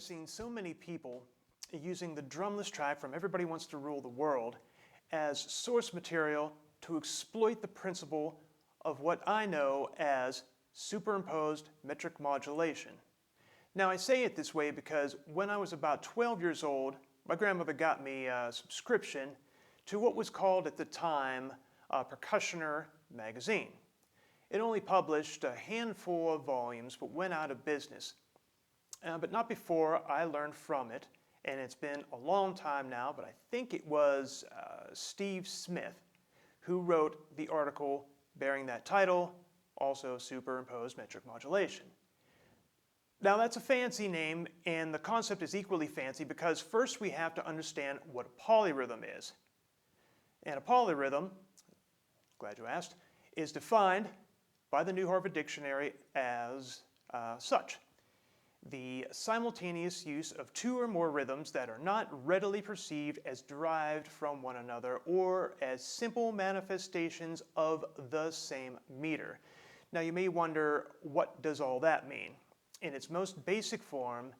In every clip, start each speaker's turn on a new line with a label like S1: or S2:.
S1: have seen so many people using the drumless track from Everybody Wants to Rule the World as source material to exploit the principle of what I know as superimposed metric modulation. Now I say it this way because when I was about 12 years old, my grandmother got me a subscription to what was called at the time Percussioner magazine. It only published a handful of volumes but went out of business. But not before I learned from it, and it's been a long time now, but I think it was Steve Smith who wrote the article bearing that title, also Superimposed Metric Modulation. Now that's a fancy name, and the concept is equally fancy because first we have to understand what a polyrhythm is. And a polyrhythm, glad you asked, is defined by the New Harvard Dictionary as such: the simultaneous use of two or more rhythms that are not readily perceived as derived from one another or as simple manifestations of the same meter. Now you may wonder, what does all that mean? In its most basic form,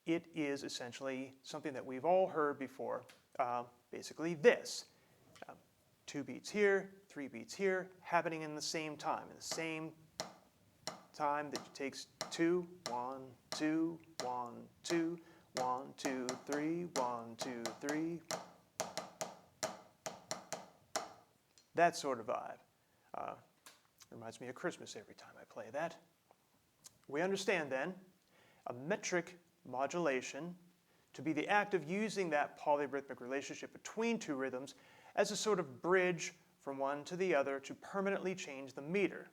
S1: it is essentially something that we've all heard before, basically this. 2 beats here, 3 beats here, happening in the same time, in the same time that it takes 2, 1, 2, 1, 2, 1, 2, 3, 1, 2, 3. That sort of vibe. Reminds me of Christmas every time I play that. We understand then a metric modulation to be the act of using that polyrhythmic relationship between two rhythms as a sort of bridge from one to the other to permanently change the meter.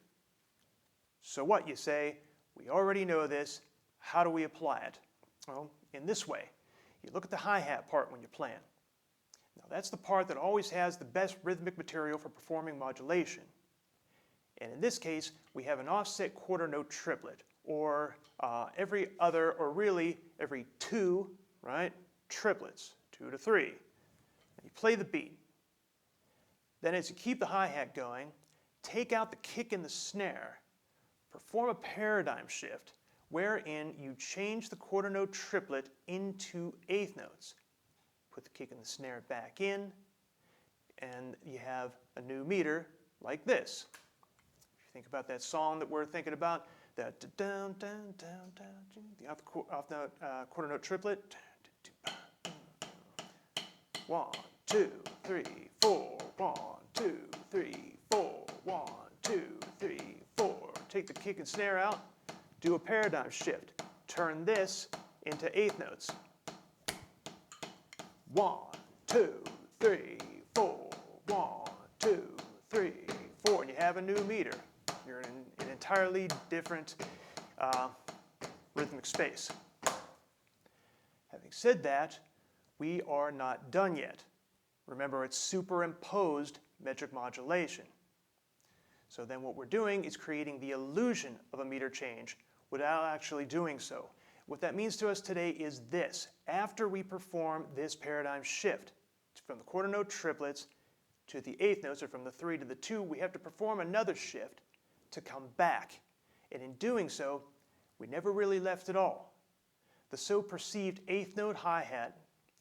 S1: So what, you say? We already know this. How do we apply it? Well, in this way. You look at the hi-hat part when you're playing. Now that's the part that always has the best rhythmic material for performing modulation. And in this case, we have an offset quarter note triplet, or every other, or really every 2, right, triplets, 2 to 3. And you play the beat. Then as you keep the hi-hat going, take out the kick and the snare. Perform a paradigm shift wherein you change the quarter note triplet into eighth notes. Put the kick and the snare back in, and you have a new meter like this. If you think about that song that we're thinking about, that down, down, down, down, the off note quarter note triplet. 1, 2, 3, 4. 1, 2, 3, 4. 1, 2, 3, 4. Take the kick and snare out. Do a paradigm shift. Turn this into eighth notes. 1, 2, 3, 4. 1, 2, 3, 4. And you have a new meter. You're in an entirely different rhythmic space. Having said that, we are not done yet. Remember, it's superimposed metric modulation. So then what we're doing is creating the illusion of a meter change without actually doing so. What that means to us today is this. After we perform this paradigm shift from the quarter note triplets to the eighth notes, or from the 3 to the 2, we have to perform another shift to come back. And in doing so, we never really left at all. The so perceived eighth note hi-hat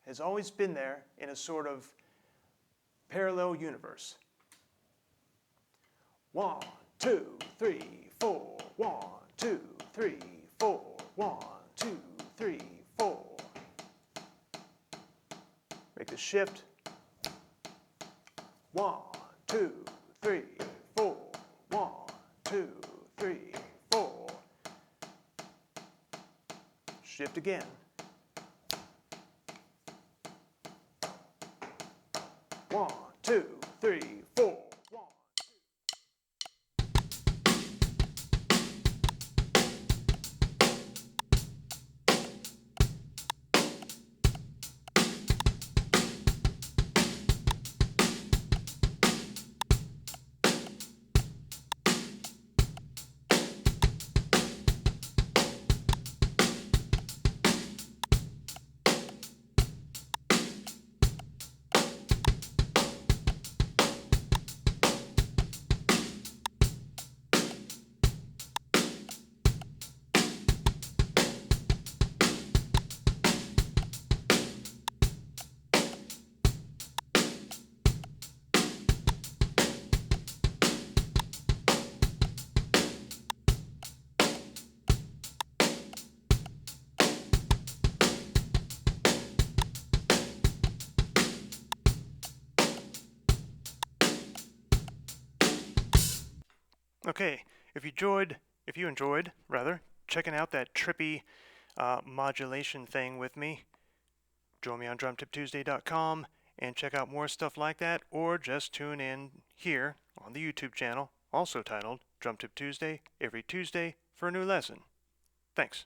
S1: has always been there in a sort of parallel universe. 1, 2, 3, 4. 1, 2, 3, 4. 1, 2, 3, 4. Make the shift. 1, 2, 3, 4. 1, 2, 3, 4. Shift again. 1, 2, 3, 4. Okay, if you enjoyed, checking out that trippy modulation thing with me, join me on drumtiptuesday.com and check out more stuff like that, or just tune in here on the YouTube channel, also titled Drum Tip Tuesday, every Tuesday for a new lesson. Thanks.